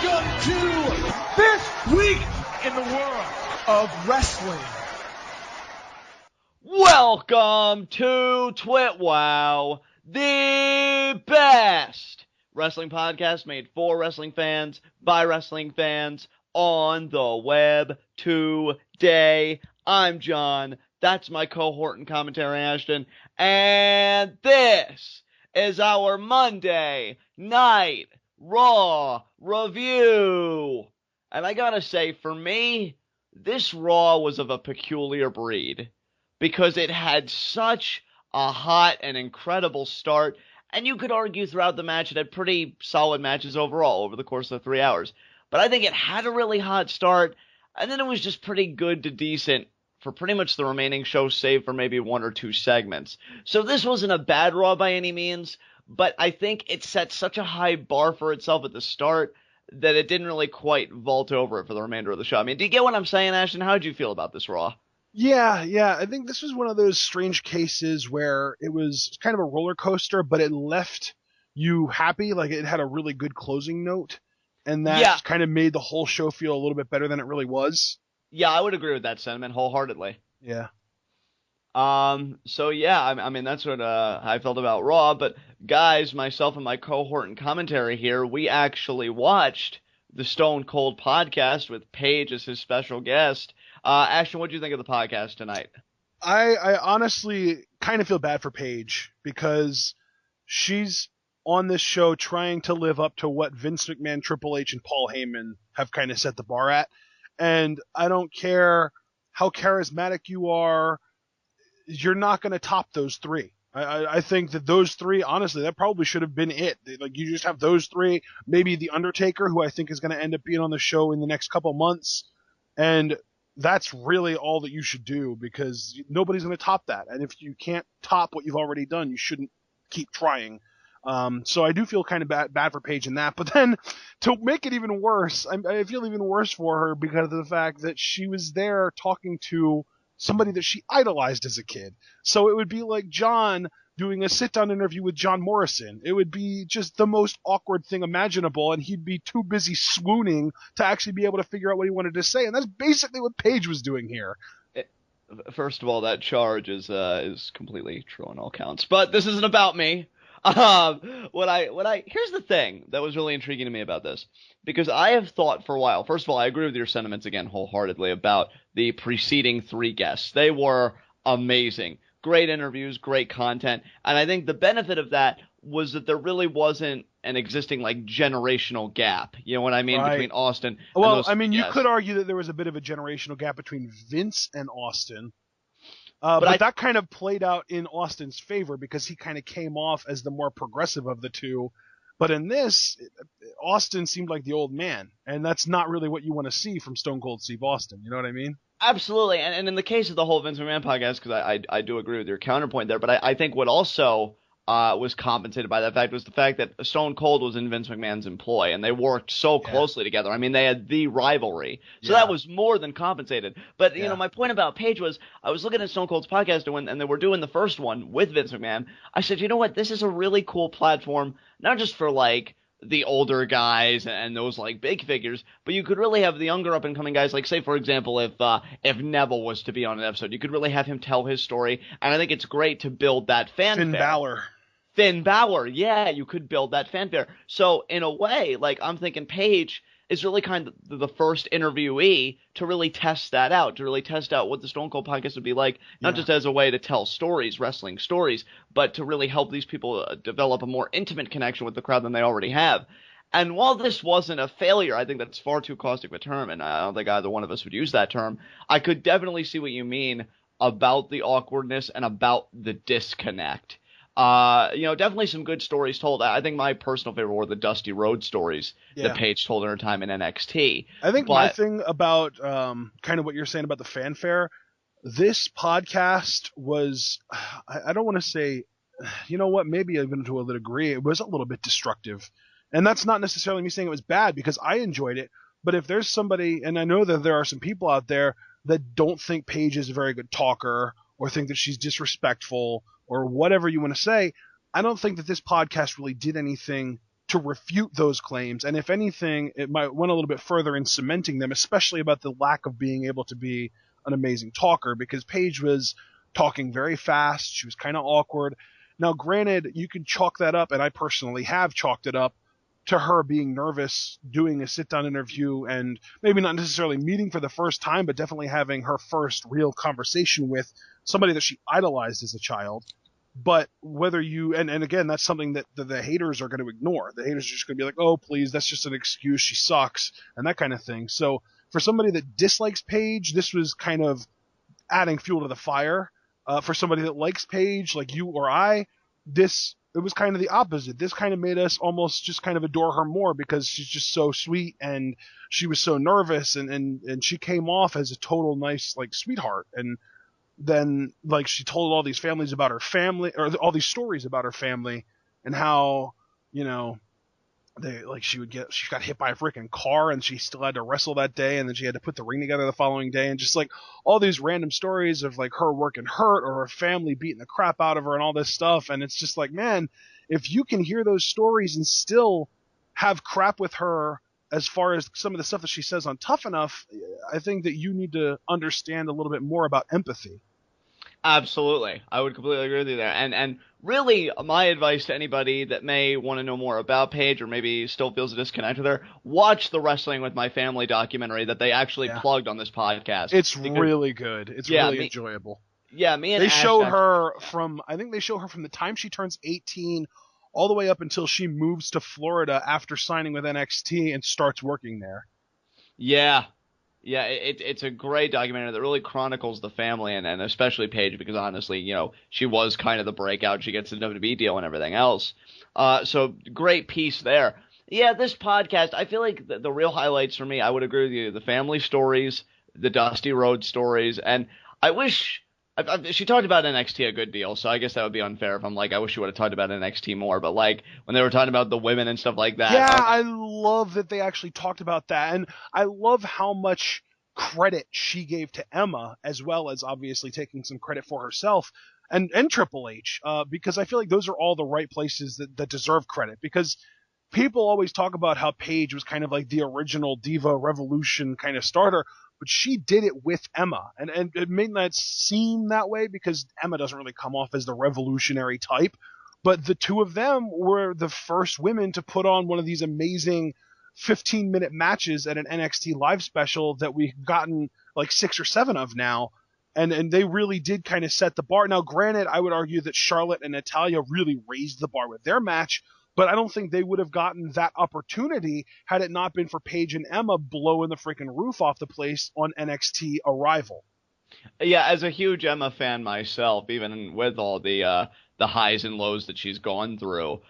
Welcome to this week in the world of wrestling. Welcome to TWitWoW, the best wrestling podcast made for wrestling fans, by wrestling fans, on the web today. I'm John, that's my cohort and commentary, Ashton, and this is our Monday Night Raw review. And I gotta say, for me, this Raw was of a peculiar breed, because it had such a hot and incredible start, and you could argue throughout the match it had pretty solid matches overall over the course of 3 hours. But I think it had a really hot start, and then it was just pretty good to decent for pretty much the remaining show, save for maybe one or two segments. So this wasn't a bad Raw by any means, but I think it set such a high bar for itself at the start that it didn't really quite vault over it for the remainder of the show. I mean, do you get what I'm saying, Ashton? How did you feel about this Raw? Yeah. I think this was one of those strange cases where it was kind of a roller coaster, but it left you happy. Like, it had a really good closing note, and that kind of made the whole show feel a little bit better than it really was. Yeah, I would agree with that sentiment wholeheartedly. Yeah. So yeah, I mean, that's what I felt about Raw, but guys, myself and my cohort and commentary here, we actually watched the Stone Cold podcast with Paige as his special guest. Ashton, what did you think of the podcast tonight? I honestly kind of feel bad for Paige, because she's on this show trying to live up to what Vince McMahon, Triple H, and Paul Heyman have kind of set the bar at. And I don't care how charismatic you are, you're not going to top those three. I think that those three, honestly, that probably should have been it. Like, you just have those three, maybe The Undertaker, who I think is going to end up being on the show in the next couple months. And that's really all that you should do, because nobody's going to top that. And if you can't top what you've already done, you shouldn't keep trying. So I do feel kind of bad for Paige in that. But then, to make it even worse, I feel even worse for her because of the fact that she was there talking to somebody that she idolized as a kid. So it would be like John doing a sit-down interview with John Morrison. It would be just the most awkward thing imaginable, and he'd be too busy swooning to actually be able to figure out what he wanted to say. And that's basically what Paige was doing here. First of all, that charge is completely true on all counts. But this isn't about me. Here's the thing that was really intriguing to me about this, because I have thought for a while. First of all, I agree with your sentiments again wholeheartedly about the preceding three guests. They were amazing. Great interviews, great content. And I think the benefit of that was that there really wasn't an existing, like, generational gap. You know what I mean? Right. Between Austin and Well, those I mean, guests. you could argue that there was a bit of a generational gap between Vince and Austin. But that kind of played out in Austin's favor, because he kind of came off as the more progressive of the two. But in this, Austin seemed like the old man, and that's not really what you want to see from Stone Cold Steve Austin. You know what I mean? Absolutely. And in the case of the whole Vince McMahon podcast, because I do agree with your counterpoint there, but I think what also was compensated by that fact was the fact that Stone Cold was in Vince McMahon's employ, and they worked so closely together. I mean, they had the rivalry. So that was more than compensated. But, you know, my point about Paige was, I was looking at Stone Cold's podcast, and they were doing the first one with Vince McMahon. I said, you know what? This is a really cool platform, not just for, like, the older guys and those, like, big figures, but you could really have the younger up-and-coming guys, like, say, for example, if Neville was to be on an episode, you could really have him tell his story, and I think it's great to build that fanfare. Finn Balor, yeah, you could build that fanfare. So, in a way, like, I'm thinking Paige is really kind of the first interviewee to really test that out, to really test out what the Stone Cold podcast would be like, not just as a way to tell stories, wrestling stories, but to really help these people develop a more intimate connection with the crowd than they already have. And while this wasn't a failure, I think that's far too caustic of a term, and I don't think either one of us would use that term. I could definitely see what you mean about the awkwardness and about the disconnect. Definitely some good stories told. I think my personal favorite were the Dusty Rhodes stories that Paige told in her time in NXT. I think my thing about kind of what you're saying about the fanfare, this podcast was, I don't want to say, you know what, maybe even to a degree, it was a little bit destructive. And that's not necessarily me saying it was bad, because I enjoyed it. But if there's somebody, and I know that there are some people out there that don't think Paige is a very good talker, or think that she's disrespectful, or whatever you want to say, I don't think that this podcast really did anything to refute those claims. And if anything, it might went a little bit further in cementing them, especially about the lack of being able to be an amazing talker, because Paige was talking very fast. She was kind of awkward. Now, granted, you can chalk that up, and I personally have chalked it up, to her being nervous doing a sit-down interview and maybe not necessarily meeting for the first time, but definitely having her first real conversation with somebody that she idolized as a child. But whether you, and again, that's something that the haters are going to ignore. The haters are just going to be like, oh, please, that's just an excuse. She sucks and that kind of thing. So for somebody that dislikes Paige, this was kind of adding fuel to the fire. For somebody that likes Paige, like you or I, it was kind of the opposite. This kind of made us almost just kind of adore her more because she's just so sweet and she was so nervous and she came off as a total nice, like, sweetheart. And then, like, she told all these families about her family, or all these stories about her family and how, you know, she got hit by a freaking car and she still had to wrestle that day, and then she had to put the ring together the following day, and just like all these random stories of like her working hurt or her family beating the crap out of her and all this stuff. And it's just like, man, if you can hear those stories and still have crap with her as far as some of the stuff that she says on Tough Enough, I think that you need to understand a little bit more about empathy. Absolutely. I would completely agree with you there. And really, my advice to anybody that may want to know more about Paige or maybe still feels a disconnect with her, watch the Wrestling with My Family documentary that they actually plugged on this podcast. It's really good. It's really enjoyable. Yeah, me and they Ash show her from the time she turns 18 all the way up until she moves to Florida after signing with NXT and starts working there. Yeah. Yeah, it's a great documentary that really chronicles the family and especially Paige, because honestly, you know, she was kind of the breakout. She gets the WWE deal and everything else. So great piece there. Yeah, this podcast, I feel like the real highlights for me, I would agree with you, the family stories, the Dusty Rhodes stories, and I wish she talked about NXT a good deal, so I guess that would be unfair if I'm like, I wish she would have talked about NXT more, but like when they were talking about the women and stuff like that. Yeah, I love that they actually talked about that, and I love how much credit she gave to Emma, as well as obviously taking some credit for herself and Triple H, because I feel like those are all the right places that deserve credit, because people always talk about how Paige was kind of like the original Diva Revolution kind of starter, but she did it with Emma. And it may not seem that way because Emma doesn't really come off as the revolutionary type, but the two of them were the first women to put on one of these amazing 15-minute matches at an NXT live special that we've gotten like 6 or 7 of now. And they really did kind of set the bar. Now, granted, I would argue that Charlotte and Natalya really raised the bar with their match, but I don't think they would have gotten that opportunity had it not been for Paige and Emma blowing the freaking roof off the place on NXT Arrival. Yeah, as a huge Emma fan myself, even with all the highs and lows that she's gone through,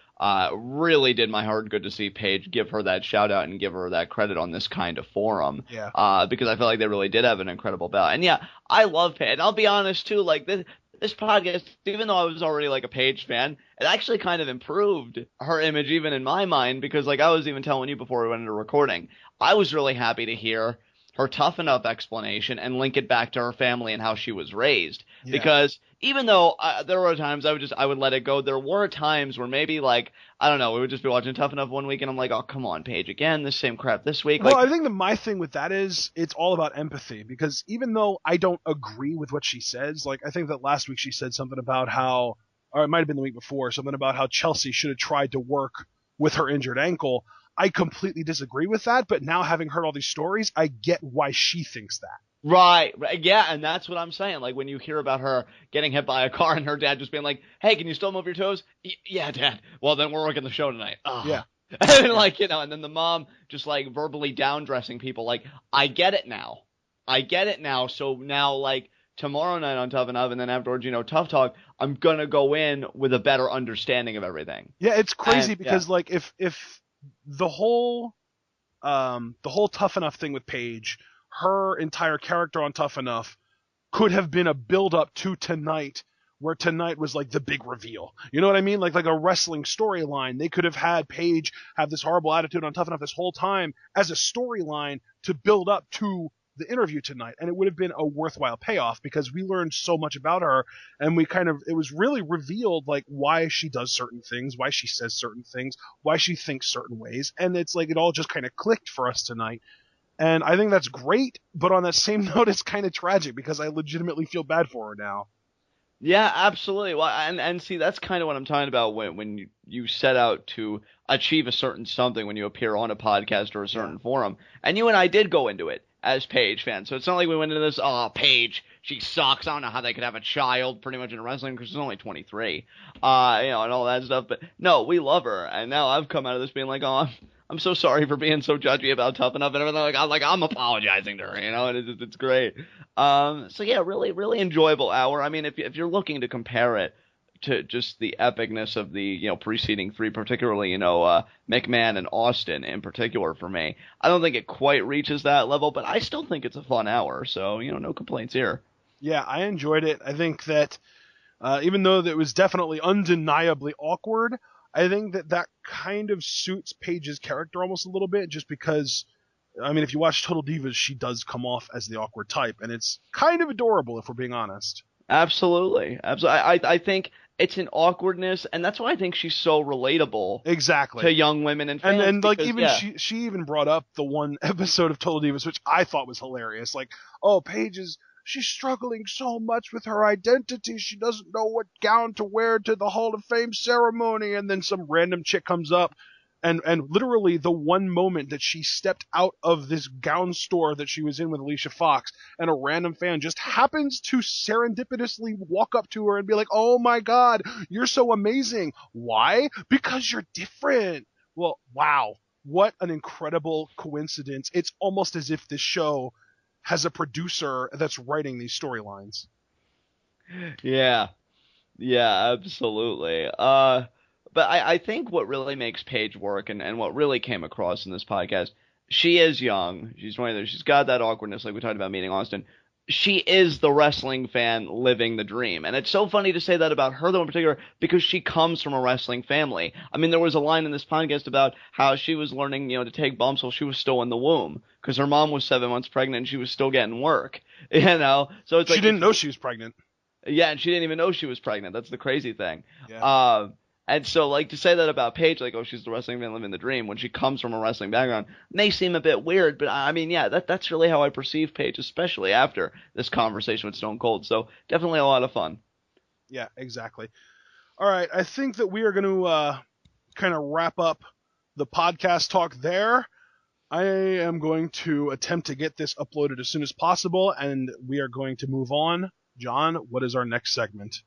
really did my heart good to see Paige give her that shout out and give her that credit on this kind of forum. Yeah. Because I feel like they really did have an incredible bout. And yeah, I love Paige. And I'll be honest too, like this podcast, even though I was already like a Paige fan, it actually kind of improved her image even in my mind, because like I was even telling you before we went into recording, I was really happy to hear her Tough Enough explanation and link it back to her family and how she was raised. Yeah. Because even though there were times I would let it go, there were times where maybe like, I don't know, we would just be watching Tough Enough one week and I'm like, oh, come on, Paige, again, the same crap this week. Well, I think that my thing with that is it's all about empathy, because even though I don't agree with what she says, like I think that last week she said something about how, or it might have been the week before, something about how Chelsea should have tried to work with her injured ankle. I completely disagree with that, but now having heard all these stories, I get why she thinks that. Right. Yeah, and that's what I'm saying. Like, when you hear about her getting hit by a car and her dad just being like, hey, can you still move your toes? Yeah, Dad. Well, then we're working the show tonight. Yeah. And like, you know, and then the mom just like verbally down-dressing people. Like, I get it now. So now, like, tomorrow night on Tough Enough, and then afterwards, you know, Tough Talk, I'm going to go in with a better understanding of everything. Yeah, it's crazy because, like, if the whole Tough Enough thing with Paige, her entire character on Tough Enough could have been a build-up to tonight, where tonight was like the big reveal. You know what I mean? Like a wrestling storyline. They could have had Paige have this horrible attitude on Tough Enough this whole time as a storyline to build up to the interview tonight, and it would have been a worthwhile payoff because we learned so much about her, and it was really revealed like why she does certain things, why she says certain things, why she thinks certain ways, and it's like it all just kind of clicked for us tonight. And I think that's great, but on that same note, it's kind of tragic because I legitimately feel bad for her now. Yeah, absolutely. Well, and see, that's kind of what I'm talking about when you set out to achieve a certain something when you appear on a podcast or a certain forum. And you and I did go into it as Paige fans. So it's not like we went into this, oh, Paige, she sucks. I don't know how they could have a child pretty much in wrestling because she's only 23, and all that stuff. But no, we love her. And now I've come out of this being like, oh, I'm so sorry for being so judgy about Tough Enough and everything. I'm apologizing to her, and it's great. So yeah, really, really enjoyable hour. I mean, if you're looking to compare it to just the epicness of the preceding three, particularly McMahon and Austin in particular for me, I don't think it quite reaches that level, but I still think it's a fun hour. So no complaints here. Yeah, I enjoyed it. I think that even though it was definitely undeniably awkward, I think that kind of suits Paige's character almost a little bit, just because, I mean, if you watch Total Divas, she does come off as the awkward type, and it's kind of adorable if we're being honest. Absolutely. I think it's an awkwardness, and that's why I think she's so relatable. Exactly. To young women and fans. And because, even she even brought up the one episode of Total Divas, which I thought was hilarious. Like, oh, she's struggling so much with her identity. She doesn't know what gown to wear to the Hall of Fame ceremony. And then some random chick comes up and literally the one moment that she stepped out of this gown store that she was in with Alicia Fox, and a random fan just happens to serendipitously walk up to her and be like, oh my God, you're so amazing. Why? Because you're different. Well, wow. What an incredible coincidence. It's almost as if this show has a producer that's writing these storylines. Yeah, absolutely. But I think what really makes Paige work and what really came across in this podcast, she is young. She's 23. She's got that awkwardness like we talked about meeting Austin. She is the wrestling fan living the dream. And it's so funny to say that about her, though, in particular, because she comes from a wrestling family. I mean, there was a line in this podcast about how she was learning, to take bumps while she was still in the womb because her mom was 7 months pregnant and she was still getting work, So it's like she didn't know she was pregnant. Yeah, and she didn't even know she was pregnant. That's the crazy thing. Yeah. And so, like, to say that about Paige, like, oh, she's the wrestling fan living the dream, when she comes from a wrestling background, may seem a bit weird, but I mean, yeah, that's really how I perceive Paige, especially after this conversation with Stone Cold. So, definitely a lot of fun. Yeah, exactly. All right, I think that we are going to kind of wrap up the podcast talk there. I am going to attempt to get this uploaded as soon as possible, and we are going to move on. John, what is our next segment?